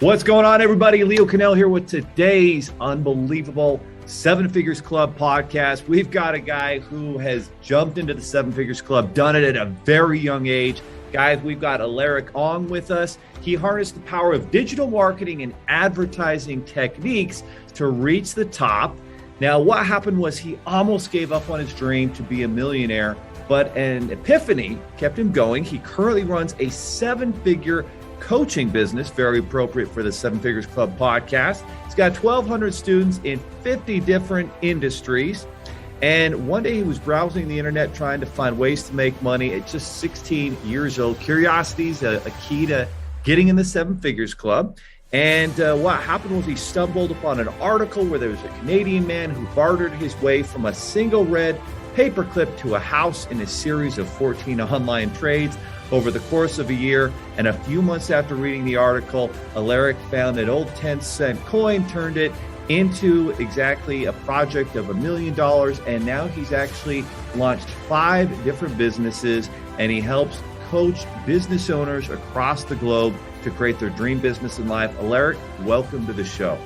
What's going on, everybody? Leo Cannell here with today's unbelievable Seven Figures Club podcast. We've got a guy who has jumped into the Seven Figures Club, done it at a very young age. Guys, we've got Alaric Ong with us. He harnessed the power of digital marketing and advertising techniques to reach the top. Now, what happened was he almost gave up on his dream to be a millionaire, but an epiphany kept him going. He currently runs a seven-figure coaching business, very appropriate for the Seven Figures Club podcast. He's got 1,200 students in 50 different industries. And one day he was browsing the internet trying to find ways to make money at just 16 years old. Curiosity is a key to getting in the Seven Figures Club. And what happened was he stumbled upon an article where there was a Canadian man who bartered his way from a single red paperclip to a house in a series of 14 online trades over the course of a year. And a few months after reading the article, Alaric found an old 10-cent coin, turned it into exactly a project of $1 million. And now he's actually launched 5 different businesses, and he helps coach business owners across the globe to create their dream business in life. Alaric, welcome to the show.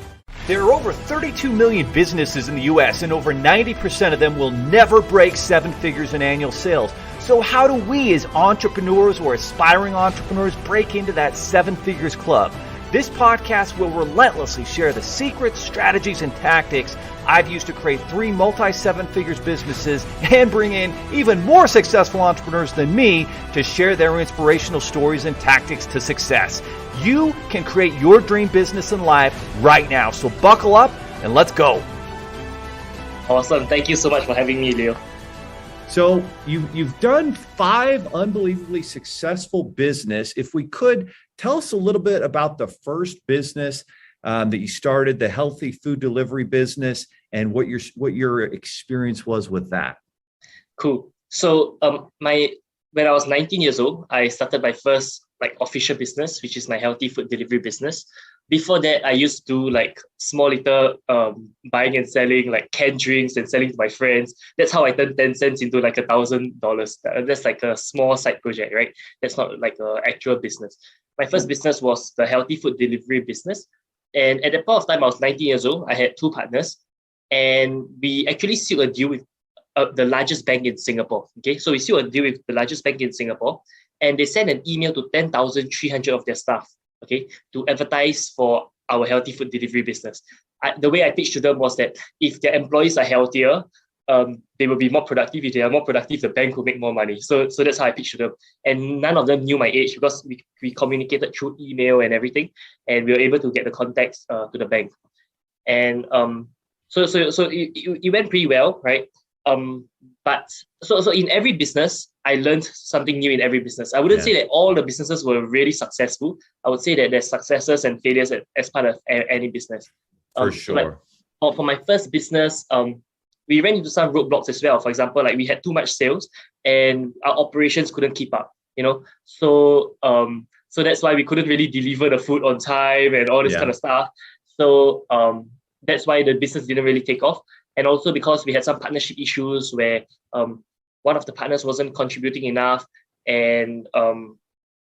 There are over 32 million businesses in the U.S., and over 90% of them will never break 7 figures in annual sales. So how do we as entrepreneurs or aspiring entrepreneurs break into that 7 figures club? This podcast will relentlessly share the secrets, strategies, and tactics I've used to create 3 multi-7 figures businesses and bring in even more successful entrepreneurs than me to share their inspirational stories and tactics to success. You can create your dream business in life right now. So buckle up and let's go. Awesome. Thank you so much for having me, Leo. So you've done 5 unbelievably successful business. If we could, tell us a little bit about the first business that you started, the healthy food delivery business, and what your experience was with that. Cool. So when I was 19 years old, I started my first official business, which is my healthy food delivery business. Before that, I used to do small little buying and selling, canned drinks and selling to my friends. That's how I turned 10 cents into $1,000. That's a small side project, right? That's not an actual business. My first business was the healthy food delivery business. And at that point of time, I was 19 years old. I had 2 partners, and we actually sealed a deal with the largest bank in Singapore. Okay, so we sealed a deal with the largest bank in Singapore, and they sent an email to 10,300 of their staff, okay, to advertise for our healthy food delivery business. The way I pitched to them was that if their employees are healthier, they will be more productive. If they are more productive, the bank will make more money. So that's how I pitched to them. And none of them knew my age because we communicated through email and everything, and we were able to get the contacts to the bank. And so it went pretty well, right? But in every business, I learned something new in every business. I wouldn't say that all the businesses were really successful. I would say that there's successes and failures as part of any business. For sure. For my first business, we ran into some roadblocks as well. For example, we had too much sales and our operations couldn't keep up, So that's why we couldn't really deliver the food on time and all this kind of stuff. So that's why the business didn't really take off. And also because we had some partnership issues where one of the partners wasn't contributing enough, and so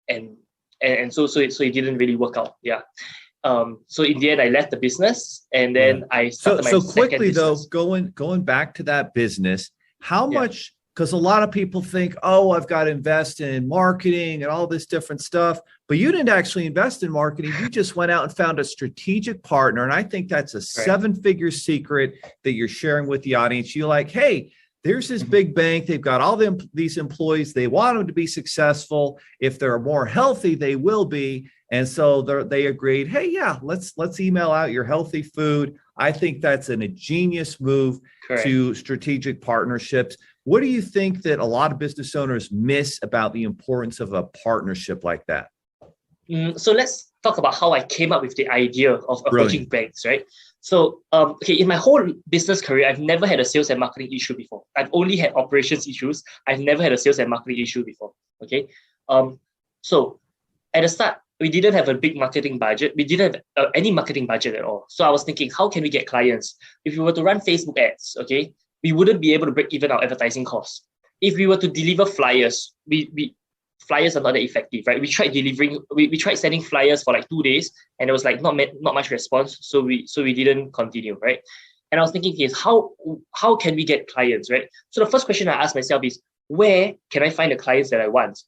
it didn't really work out. Yeah. So in the end, I left the business, and then I started my second quickly business. Though, going back to that business, how much? Because a lot of people think, oh, I've got to invest in marketing and all this different stuff, but you didn't actually invest in marketing. You just went out and found a strategic partner, and I think that's a 7-figure secret that you're sharing with the audience. You're like, hey, there's this big bank. They've got all these employees. They want them to be successful. If they're more healthy, they will be. And so they agreed, hey, yeah, let's email out your healthy food. I think that's a genius move to strategic partnerships. What do you think that a lot of business owners miss about the importance of a partnership like that? So let's talk about how I came up with the idea of approaching banks, right? So, in my whole business career, I've never had a sales and marketing issue before. I've only had operations issues. I've never had a sales and marketing issue before. Okay. So at the start, we didn't have a big marketing budget. We didn't have any marketing budget at all. So I was thinking, how can we get clients? If we were to run Facebook ads, okay, we wouldn't be able to break even our advertising costs. If we were to deliver flyers, we flyers are not that effective, right? We tried delivering, we tried sending flyers for like 2 days, and there was like not much response, so we didn't continue, right? And I was thinking, okay, how can we get clients, right? So the first question I asked myself is, where can I find the clients that I want?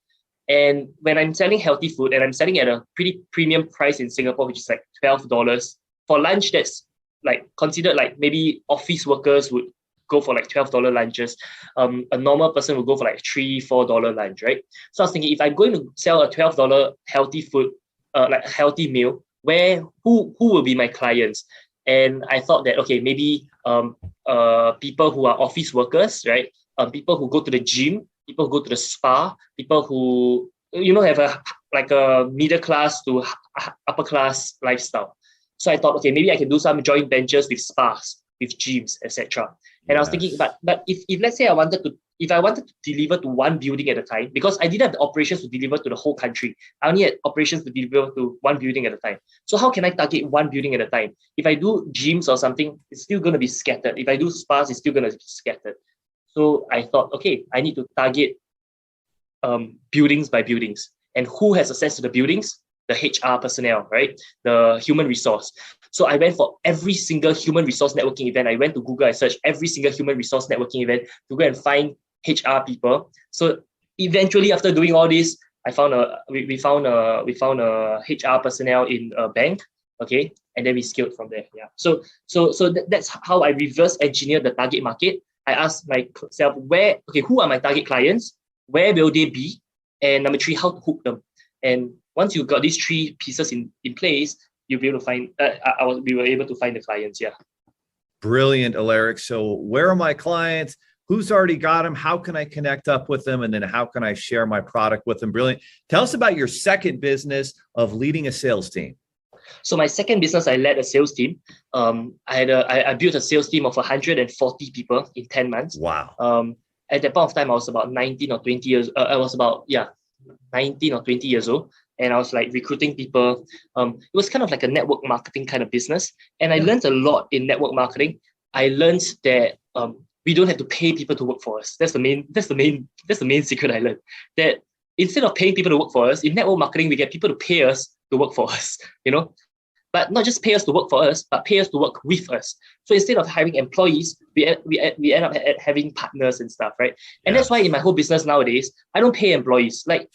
And when I'm selling healthy food and I'm selling at a pretty premium price in Singapore, which is like $12 for lunch, that's like considered like maybe office workers would go for like $12 lunches. A normal person would go for like $3-4 lunch, right? So I was thinking, if I'm going to sell a $12 healthy food, like a healthy meal, who will be my clients? And I thought that, okay, maybe people who are office workers, right? People who go to the gym, people who go to the spa, people who, have a middle class to upper class lifestyle. So I thought, okay, maybe I can do some joint ventures with spas, with gyms, etc. And I was thinking, but if let's say I wanted to deliver to one building at a time, because I didn't have the operations to deliver to the whole country. I only had operations to deliver to one building at a time. So how can I target one building at a time? If I do gyms or something, it's still going to be scattered. If I do spas, it's still going to be scattered. So I thought, okay, I need to target buildings by buildings. And who has access to the buildings? The HR personnel, right? The human resource. So I went for every single human resource networking event. I went to Google, I searched every single human resource networking event to go and find HR people. So eventually, after doing all this, we found a HR personnel in a bank, okay, and then we scaled from there. Yeah. So that's how I reverse engineered the target market. I asked myself, who are my target clients? Where will they be? And number 3, how to hook them. And once you've got these 3 pieces in place, you'll be able to find. We were able to find the clients. Yeah. Brilliant, Alaric. So where are my clients? Who's already got them? How can I connect up with them? And then how can I share my product with them? Brilliant. Tell us about your second business of leading a sales team. So my second business, I led a sales team. I built a sales team of 140 people in 10 months. Wow. At that point of time, I was about 19 or 20 years. 19 or 20 years old. And I was like recruiting people. It was kind of like a network marketing kind of business. And I learned a lot in network marketing. I learned that we don't have to pay people to work for us. That's the main secret I learned. That instead of paying people to work for us, in network marketing, we get people to pay us to work for us, But not just pay us to work for us, but pay us to work with us. So instead of hiring employees, we end up having partners and stuff, right? And that's why in my whole business nowadays, I don't pay employees. I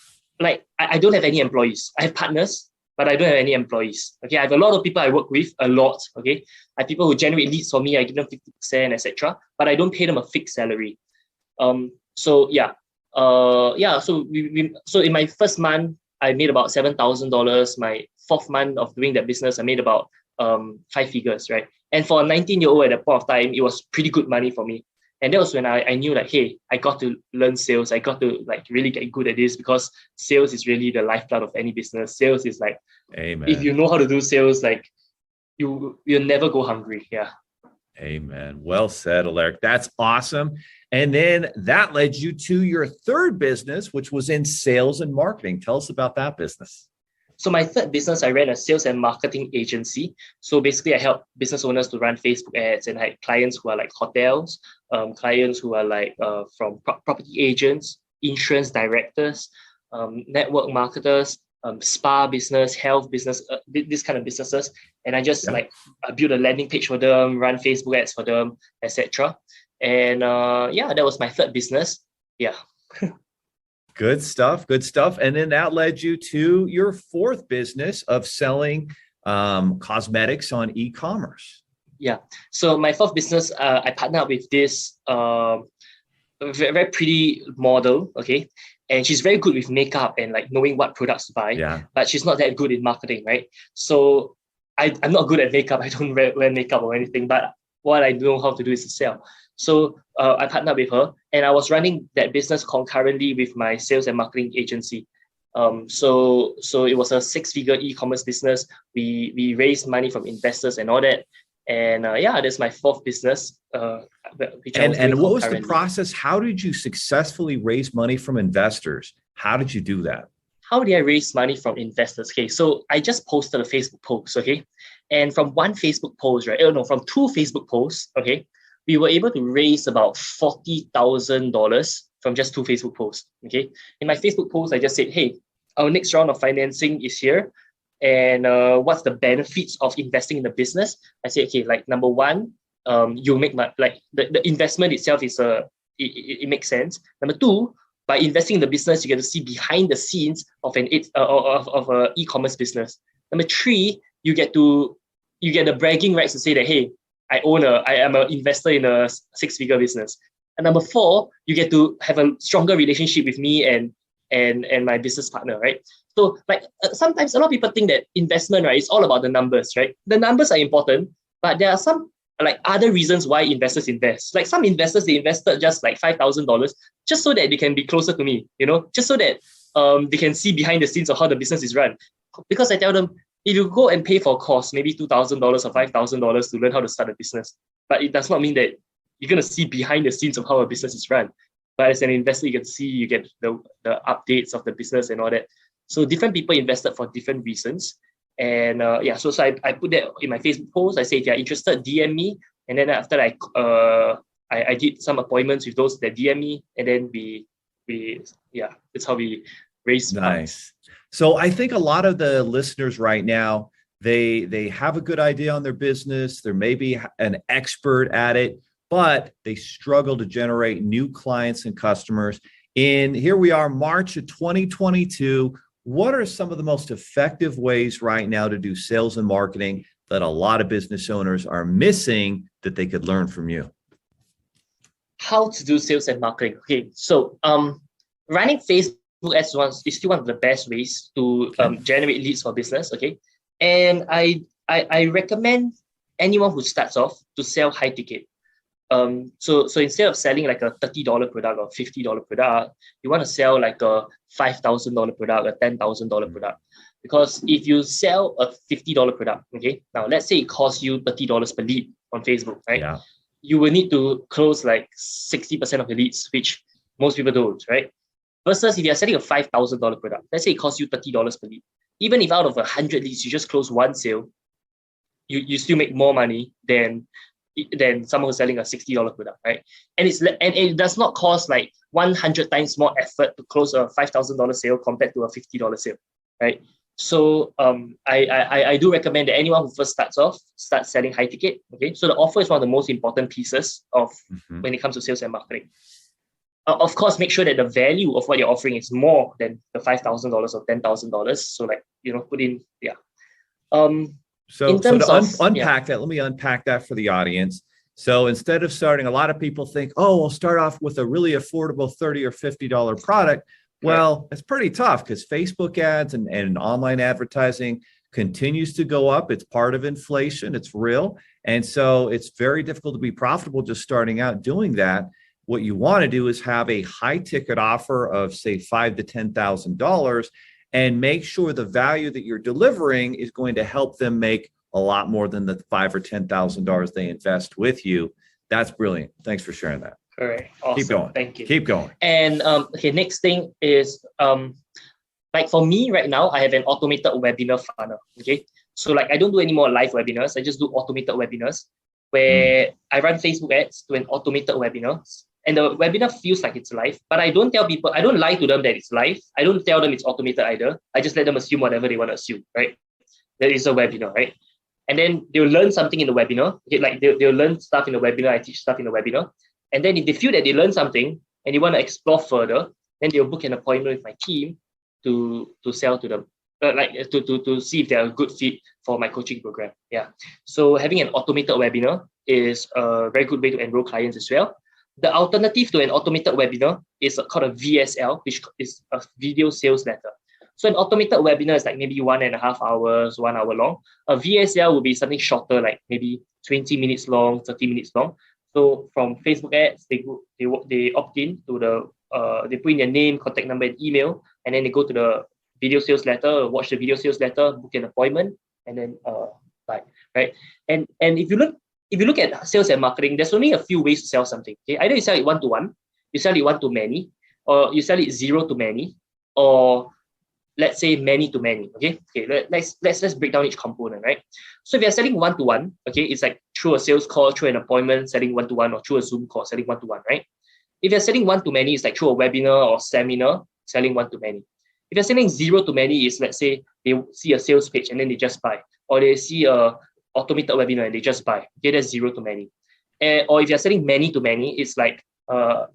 don't have any employees. I have partners, but I don't have any employees. Okay, I have a lot of people I work with, a lot. Okay, I have people who generate leads for me. I give them 50%, etc. But I don't pay them a fixed salary. So in my first month, I made about $7,000. My 4th month of doing that business, I made about 5 figures, right? And for a 19-year-old at that point of time, it was pretty good money for me. And that was when I knew hey, I got to learn sales. I got to really get good at this, because sales is really the lifeblood of any business. Sales is Amen. If you know how to do sales, you'll never go hungry. Yeah. Amen. Well said, Alaric. That's awesome. And then that led you to your third business, which was in sales and marketing. Tell us about that business. So my third business, I ran a sales and marketing agency. So basically, I help business owners to run Facebook ads, and I had clients who are like hotels, clients who are from property agents, insurance directors, network marketers, spa business, health business, this kind of businesses. And I just I built a landing page for them, run Facebook ads for them, etc. And that was my third business. Yeah. Good stuff. Good stuff. And then that led you to your fourth business of selling cosmetics on e-commerce. Yeah. So my fourth business, I partnered up with this very pretty model. Okay. And she's very good with makeup and knowing what products to buy. Yeah. But she's not that good in marketing, right? So I'm not good at makeup. I don't wear makeup or anything. But what I know how to do is to sell. So I partnered with her, and I was running that business concurrently with my sales and marketing agency. So it was a 6-figure e-commerce business. We raised money from investors and all that. And that's my fourth business. And what was the process? How did you successfully raise money from investors? How did you do that? How did I raise money from investors? Okay, so I just posted a Facebook post, okay? And from one Facebook post, from 2 Facebook posts, okay, we were able to raise about $40,000 from just 2 Facebook posts. Okay. In my Facebook post, I just said, hey, our next round of financing is here. And what's the benefits of investing in the business? I say, okay, like number one, you make the investment itself is it makes sense. Number two, by investing in the business, you get to see behind the scenes of an e-commerce business. Number three, you get the bragging rights to say that, hey, I am an investor in a 6-figure business. And number four, you get to have a stronger relationship with me and my business partner, right? So like sometimes a lot of people think that investment, right, is all about the numbers, right? The numbers are important, but there are some like other reasons why investors invest. Like some investors, they invested just like $5,000 just so that they can be closer to me, just so that they can see behind the scenes of how the business is run. Because I tell them, if you go and pay for a course, maybe $2,000 or $5,000 to learn how to start a business, but it does not mean that you're going to see behind the scenes of how a business is run. But as an investor, you get the updates of the business and all that. So different people invested for different reasons. And so I put that in my Facebook post. I say, if you're interested, DM me. And then after I did some appointments with those that DM me. And then that's how we raise nice funds. So I think a lot of the listeners right now, they have a good idea on their business. They're maybe an expert at it, but they struggle to generate new clients and customers. And here we are, March of 2022. What are some of the most effective ways right now to do sales and marketing that a lot of business owners are missing that they could learn from you? How to do sales and marketing. Okay, so running Facebook ads is still one of the best ways to generate leads for business. Okay, and I recommend anyone who starts off to sell high ticket. So instead of selling like a $30 product or $50 product, you want to sell like a $5,000 product, a $10,000 product. Because if you sell a $50 product, okay, now let's say it costs you $30 per lead on Facebook, right? Yeah. You will need to close like 60% of the leads, which most people don't, right? Versus if you're selling a $5,000 product, let's say it costs you $30 per lead. Even if out of 100 leads, you just close one sale, you still make more money than someone who's selling a $60 product, right? And it does not cost like 100 times more effort to close a $5,000 sale compared to a $50 sale, right? So I do recommend that anyone who first starts selling high ticket. Okay, so the offer is one of the most important pieces of when it comes to sales and marketing. Of course, make sure that the value of what you're offering is more than the $5,000 or $10,000. So like put in So to unpack that, let me unpack that for the audience. So instead of starting, a lot of people think, oh, we'll start off with a really affordable $30 or $50 product. Well, it's pretty tough because Facebook ads and online advertising continues to go up. It's part of inflation. It's real. And so it's very difficult to be profitable just starting out doing that. What you want to do is have a high ticket offer of say $5,000 to $10,000 and make sure the value that you're delivering is going to help them make a lot more than the $5,000 or $10,000 they invest with you. That's brilliant. Thanks for sharing that. All right. Awesome. Keep going. Thank you. Keep going. And next thing is like for me right now, I have an automated webinar funnel. Okay. So like I don't do any more live webinars. I just do automated webinars where I run Facebook ads to an automated webinar. And the webinar feels like it's live, but I don't tell people, I don't lie to them that it's live. I don't tell them it's automated either. I just let them assume whatever they want to assume, right? There is a webinar, right? And then they'll learn something in the webinar. Okay, like they'll learn stuff in the webinar. I teach stuff in the webinar. And then if they feel that they learn something and they want to explore further, then they'll book an appointment with my team to sell to them, to see if they're a good fit for my coaching program. Yeah. So having an automated webinar is a very good way to enroll clients as well. The alternative to an automated webinar is called a VSL, which is a video sales letter. So an automated webinar is like maybe 1.5 hours, 1 hour long. A VSL will be something shorter, like maybe 20 minutes long, 30 minutes long. So from Facebook ads, they opt in to they put in their name, contact number, and email, and then they go to the video sales letter, watch the video sales letter, book an appointment, and then buy, right? And if you look at sales and marketing, there's only a few ways to sell something. Okay? Either you sell it one-to-one, you sell it one-to-many, or you sell it zero-to-many, or let's say many-to-many. Okay, let's break down each component, right? So if you're selling one-to-one, okay, it's like through a sales call, through an appointment, selling one-to-one, or through a Zoom call, selling one-to-one, right? if you're selling one-to-many, it's like through a webinar or seminar, selling one-to-many. If you're selling zero-to-many, is let's say they see a sales page and then they just buy, or they see a automated webinar and they just buy. Okay, that's zero-to-many. Or if you're selling many-to-many, it's like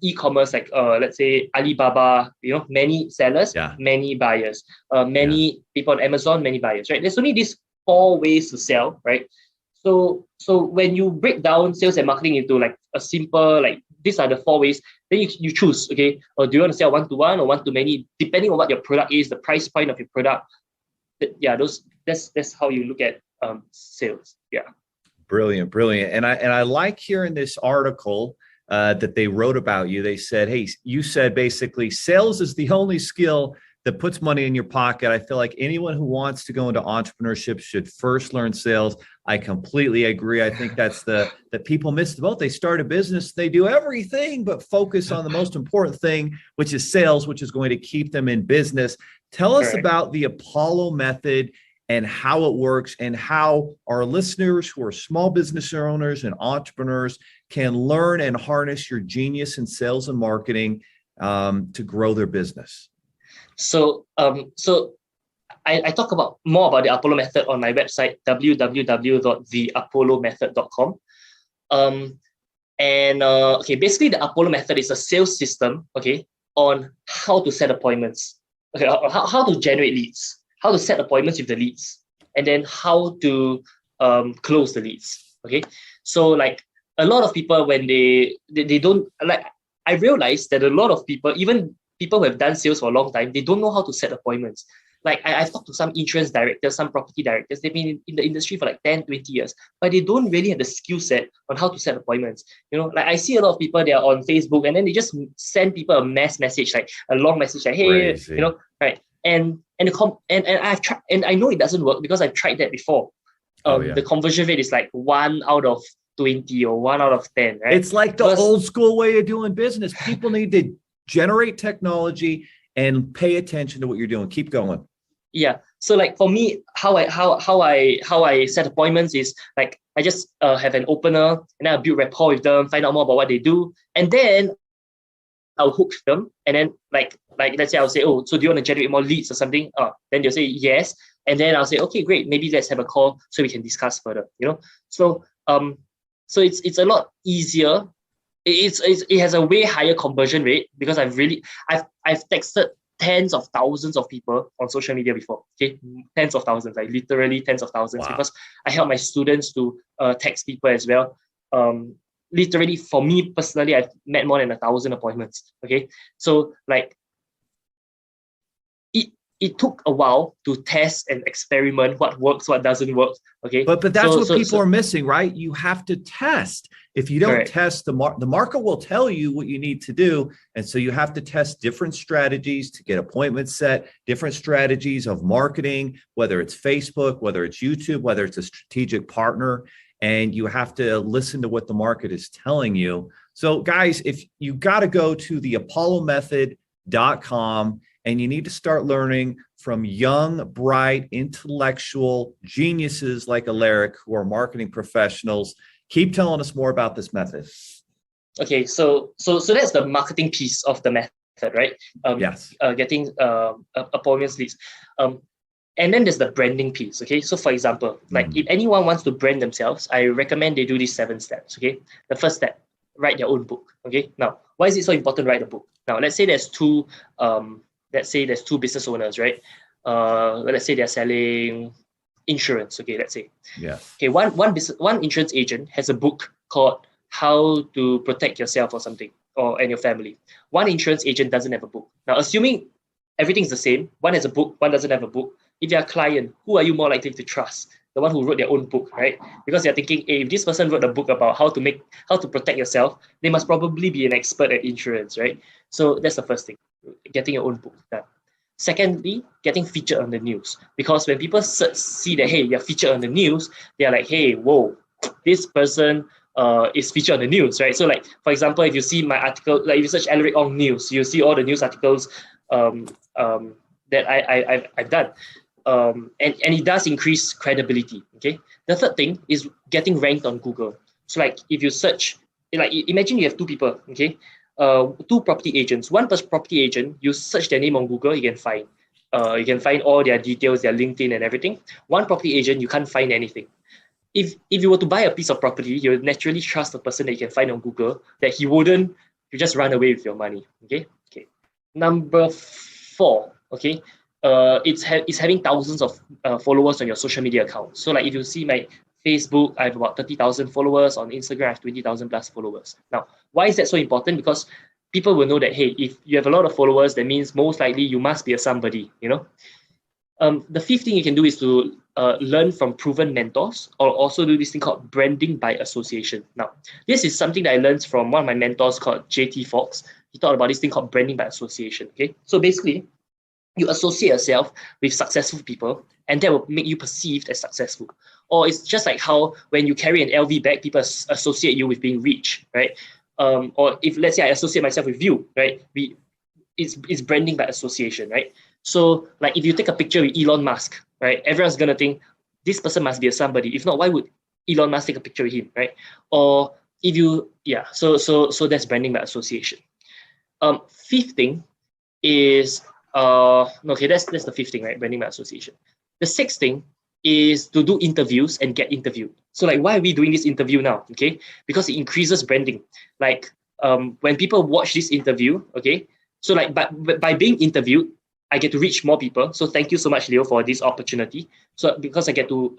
e-commerce, like let's say Alibaba, many sellers, many buyers, many people on Amazon, many buyers, right? There's only these 4 ways to sell, right? So when you break down sales and marketing into like a simple, like these are the 4 ways, then you choose, okay, or do you want to sell one-to-one or one-to-many, depending on what your product is, the price point of your product. That's how you look at sales. Yeah. Brilliant. And I like hearing this article that they wrote about you. They said, hey, you said basically sales is the only skill that puts money in your pocket. I feel like anyone who wants to go into entrepreneurship should first learn sales. I completely agree. I think that's that people miss the boat. They start a business, they do everything but focus on the most important thing, which is sales, which is going to keep them in business. Tell us about the Apollo method and how it works, and how our listeners who are small business owners and entrepreneurs can learn and harness your genius in sales and marketing to grow their business. So I talk more about the Apollo method on my website, www.theapollomethod.com. Basically the Apollo method is a sales system, okay, on how to set appointments, okay, how to generate leads, how to set appointments with the leads, and then how to close the leads. Okay, so like a lot of people, when they don't, like, I realized that a lot of people, even people who have done sales for a long time, they don't know how to set appointments. Like I've talked to some insurance directors, some property directors, they've been in the industry for like 10, 20 years, but they don't really have the skill set on how to set appointments. Like I see a lot of people, they are on Facebook and then they just send people a mass message, like a long message, like, hey, Crazy. Right. And I've tried, and I know it doesn't work because I've tried that before. The conversion rate is like 1 out of 20 or 1 out of 10, right? It's like the old school way of doing business. People need to generate technology and pay attention to what you're doing. Keep going. Yeah. So like for me, how I set appointments is like I just have an opener and then I build rapport with them, find out more about what they do, and then I'll hook them. And then like let's say I'll say, oh, so do you want to generate more leads or something? Then they'll say yes, and then I'll say, okay, great, maybe let's have a call so we can discuss further. So it's a lot easier. It has a way higher conversion rate because I've texted tens of thousands of people on social media before. Okay, tens of thousands, like literally tens of thousands. Wow. Because I help my students to text people as well. Literally, for me personally, I've met more than 1,000 appointments. Okay, so like it took a while to test and experiment what works, what doesn't work. Okay, but that's what people are missing, right? You have to test. If you don't test, the market will tell you what you need to do, and so you have to test different strategies to get appointments set, different strategies of marketing, whether it's Facebook, whether it's YouTube, whether it's a strategic partner, and you have to listen to what the market is telling you. So, guys, if you got to go to theapollomethod.com. And you need to start learning from young, bright, intellectual geniuses like Alaric, who are marketing professionals. Keep telling us more about this method. Okay, so that's the marketing piece of the method, right? Yes. Getting appointments, leads. And then there's the branding piece. Okay, so for example, like if anyone wants to brand themselves, I recommend they do these 7 steps. Okay, the first step, write their own book. Okay, now why is it so important to write a book? Now let's say there's two business owners, right? Let's say they're selling insurance. Okay, let's say. Yeah. Okay, one insurance agent has a book called How to Protect Yourself or something, and your family. One insurance agent doesn't have a book. Now, assuming everything's the same, one has a book, one doesn't have a book. If you're a client, who are you more likely to trust? The one who wrote their own book, right? Because you're thinking, hey, if this person wrote a book about how to protect yourself, they must probably be an expert at insurance, right? So that's the first thing, getting your own book done. Secondly, getting featured on the news. Because when people see that, hey, you're featured on the news, they're like, hey, whoa, this person is featured on the news, right? So like, for example, if you see my article, like if you search Alaric Ong news, you'll see all the news articles that I've done. And it does increase credibility, okay? The third thing is getting ranked on Google. So like if you search, like imagine you have 2 people, okay? two property agents. One property agent, you search their name on Google, you can find. You can find all their details, their LinkedIn and everything. One property agent, you can't find anything. If you were to buy a piece of property, you would naturally trust the person that you can find on Google, that he wouldn't, you just run away with your money. Okay. Number 4. Okay. It's having thousands of followers on your social media account. So like if you see my Facebook, I have about 30,000 followers. On Instagram, I have 20,000 plus followers. Now, why is that so important? Because people will know that, hey, if you have a lot of followers, that means most likely you must be a somebody, you know. The 5th thing you can do is to learn from proven mentors, or also do this thing called branding by association. Now, this is something that I learned from one of my mentors called JT Fox. He taught about this thing called branding by association. Okay, so basically, you associate yourself with successful people, and that will make you perceived as successful. Or it's just like how when you carry an LV bag, people associate you with being rich, right? Or if let's say I associate myself with you, right? It's branding by association, right? So like if you take a picture with Elon Musk, right? Everyone's gonna think this person must be a somebody. If not, why would Elon Musk take a picture with him, right? Or if you, so that's branding by association. 5th thing is okay, that's the 5th thing, right? Branding by association. The 6th thing is to do interviews and get interviewed. So like, why are we doing this interview now? Okay, because it increases branding. Like when people watch this interview, okay, so like by being interviewed, I get to reach more people. So thank you so much, Leo, for this opportunity. So because I get to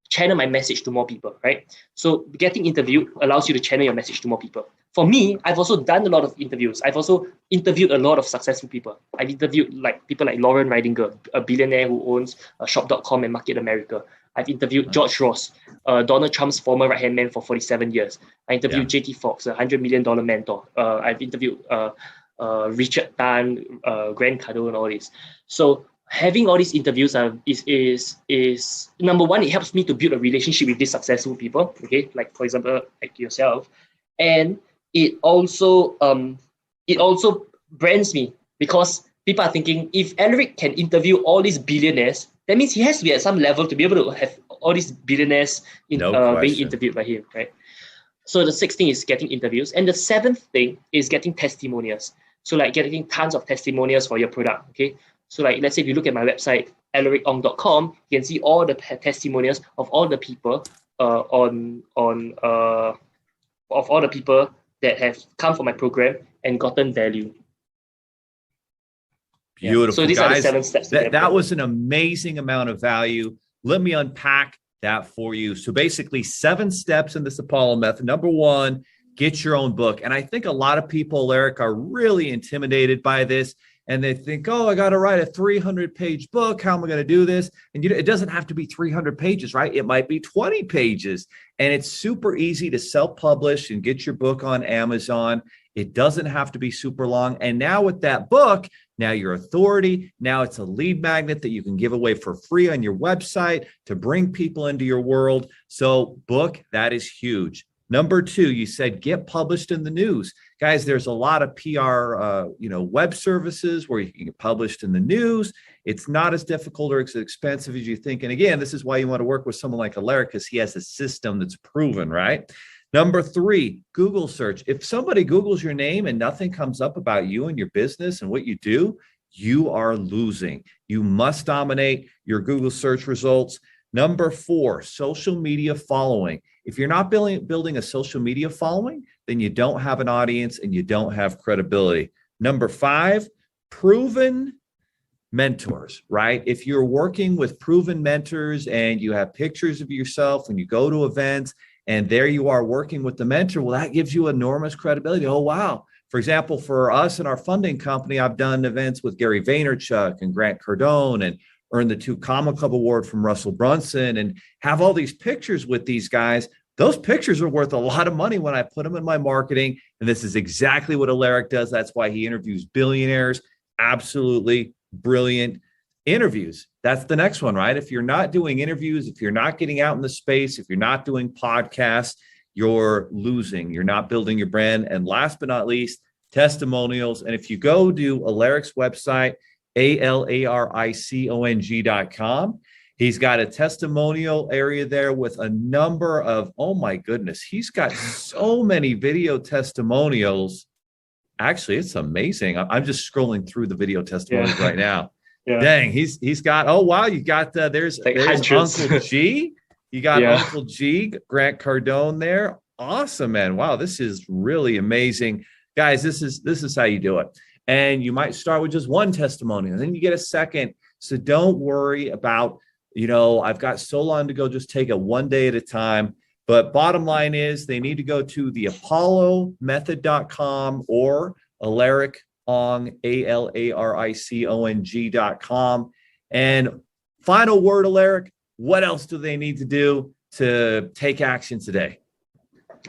channel my message to more people, right? So getting interviewed allows you to channel your message to more people. For me, I've also done a lot of interviews. I've also interviewed a lot of successful people. I've interviewed like people like Lauren Ridinger, a billionaire who owns shop.com and Market America. I've interviewed George Ross, Donald Trump's former right-hand man for 47 years. I interviewed JT Fox, a $100 million mentor. I've interviewed Richard Tan, Grant Cardone, and all this. So having all these interviews is number one, it helps me to build a relationship with these successful people. Okay, like for example, like yourself, and it also brands me, because people are thinking, if Alaric can interview all these billionaires, that means he has to be at some level to be able to have all these billionaires being interviewed by him, right? So the 6th thing is getting interviews, and the 7th thing is getting testimonials. So like getting tons of testimonials for your product. Okay, so like let's say if you look at my website alaricong.com, you can see all the testimonials of all the people of all the people that have come for my program and gotten value. Beautiful. So these are the 7 steps. That was an amazing amount of value. Let me unpack that for you. So basically 7 steps in this Apollo method. Number 1, get your own book. And I think a lot of people, Alaric, are really intimidated by this. And they think, oh, I got to write a 300-page book. How am I going to do this? And it doesn't have to be 300 pages, right? It might be 20 pages. And it's super easy to self-publish and get your book on Amazon. It doesn't have to be super long. And now with that book, now your authority, now it's a lead magnet that you can give away for free on your website to bring people into your world. So book, that is huge. Number 2, you said get published in the news. Guys, there's a lot of PR, web services where you can get published in the news. It's not as difficult or as expensive as you think. And again, this is why you want to work with someone like Alaric, because he has a system that's proven, right? Number 3, Google search. If somebody Googles your name and nothing comes up about you and your business and what you do, you are losing. You must dominate your Google search results. Number 4, social media following. If you're not building a social media following, then you don't have an audience and you don't have credibility. Number 5, proven mentors, right? If you're working with proven mentors and you have pictures of yourself when you go to events and there you are working with the mentor, well, that gives you enormous credibility. Oh, wow. For example, for us and our funding company, I've done events with Gary Vaynerchuk and Grant Cardone and earned the 2 Comma Club Award from Russell Brunson and have all these pictures with these guys. Those pictures are worth a lot of money when I put them in my marketing. And this is exactly what Alaric does. That's why he interviews billionaires. Absolutely brilliant interviews. That's the next one, right? If you're not doing interviews, if you're not getting out in the space, if you're not doing podcasts, you're losing. You're not building your brand. And last but not least, testimonials. And if you go to Alaric's website, alaricong.com, he's got a testimonial area there with a number of, oh my goodness, he's got so many video testimonials. Actually, it's amazing. I'm just scrolling through the video testimonials right now. Yeah. Dang, he's got, oh, wow, you got, there's Uncle G. You got Uncle G, Grant Cardone there. Awesome, man. Wow, this is really amazing. Guys, this is how you do it. And you might start with just one testimony, and then you get a second. So don't worry about, I've got so long to go, just take it one day at a time. But bottom line is they need to go to the apollomethod.com or Alaric Ong, ALARICONG.com. And final word, Alaric, what else do they need to do to take action today?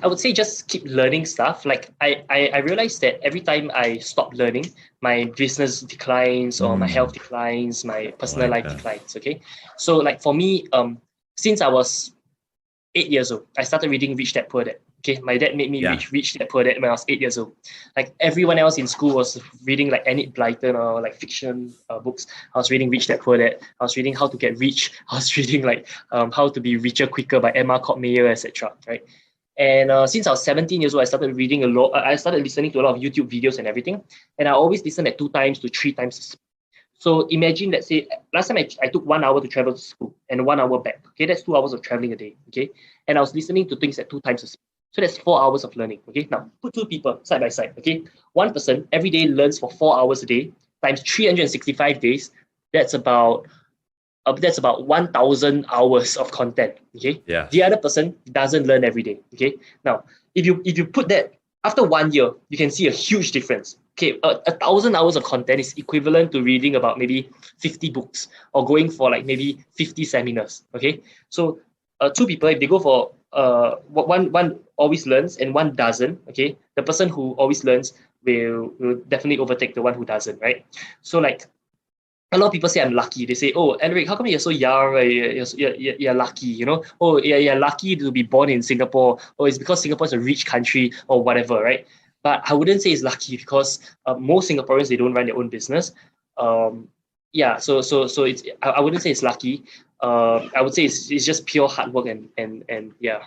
I would say just keep learning stuff. Like I realized that every time I stop learning, my business declines or my health declines, my personal life declines. Okay. So like for me, since I was 8 years old, I started reading Rich Dad Poor Dad. Okay, my dad made me read Rich Dad Poor Dad when I was 8 years old. Like everyone else in school was reading like Enid Blyton or like fiction books. I was reading Rich Dad Poor Dad. I was reading How to Get Rich. I was reading like How to Be Richer Quicker by Emma Cobb-Mayer, etc. Right. And since I was 17 years old, I started reading a lot. I started listening to a lot of YouTube videos and everything. And I always listen at 2 times to 3 times the speed. So imagine, let's say, last time I took 1 hour to travel to school and 1 hour back. Okay, that's 2 hours of traveling a day. Okay, and I was listening to things at 2 times the speed. So that's 4 hours of learning. Okay, now put 2 people side by side. Okay, one person every day learns for 4 hours a day times 365 days. That's about 1,000 hours of content. Okay. Yeah. The other person doesn't learn every day. Okay. Now, if you put that after 1 year, you can see a huge difference. Okay, 1,000 hours of content is equivalent to reading about maybe 50 books or going for like maybe 50 seminars. Okay, so 2 people, if they go for one always learns and one doesn't. Okay, the person who always learns will definitely overtake the one who doesn't. Right. So like, a lot of people say I'm lucky. They say, "Oh, Alaric, how come you're so young? You're lucky, Oh, you're lucky to be born in Singapore. Or it's because Singapore is a rich country or whatever, right?" But I wouldn't say it's lucky because most Singaporeans, they don't run their own business. So it's I wouldn't say it's lucky. I would say it's just pure hard work and yeah.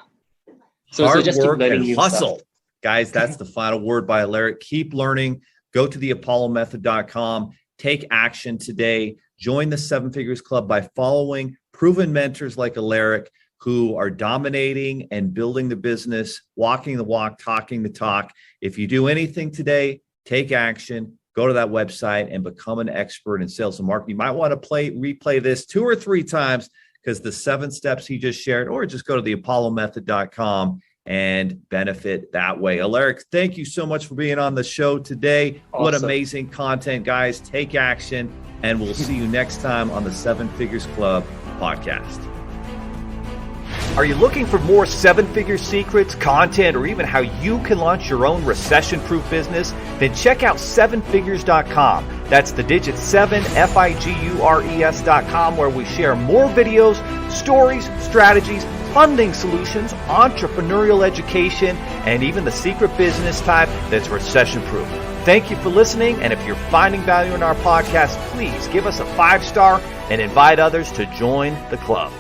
So just keep learning new hustle. stuff. Guys, that's the final word by Alaric. Keep learning. Go to the apollomethod.com. Take action today. Join the 7 Figures Club by following proven mentors like Alaric who are dominating and building the business, walking the walk, talking the talk. If you do anything today, take action. Go to that website and become an expert in sales and marketing. You might want to replay this 2 or 3 times because the 7 steps he just shared, or just go to the apollomethod.com and benefit that way. Alaric, thank you so much for being on the show today. Awesome. What amazing content, guys. Take action, and we'll see you next time on the 7 Figures Club podcast. Are you looking for more 7-figure secrets, content, or even how you can launch your own recession-proof business? Then check out 7figures.com. That's the digit 7, FIGURES.com, where we share more videos, stories, strategies, funding solutions, entrepreneurial education, and even the secret business type that's recession-proof. Thank you for listening, and if you're finding value in our podcast, please give us a 5-star and invite others to join the club.